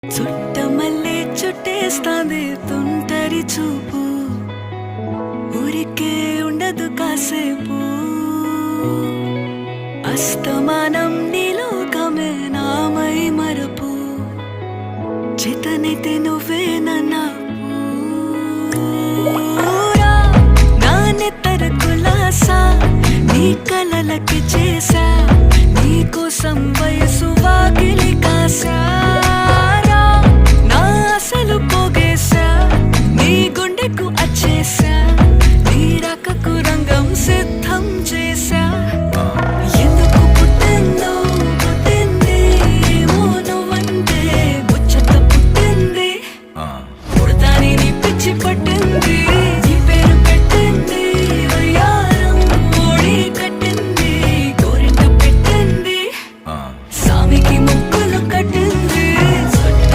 చుట్టమల్లే చుట్టేస్తాంది తుంటరి చూపు, ఊరికే ఉండదు కాసేపు. అస్తమానం నీలోకమే నామై మరపు, చేతనైతే నువ్వే నన్నా నానెత్తర కులాసా నీ కలలకి చేసా, నీ కోసం వయసు వాకిలి కాసా.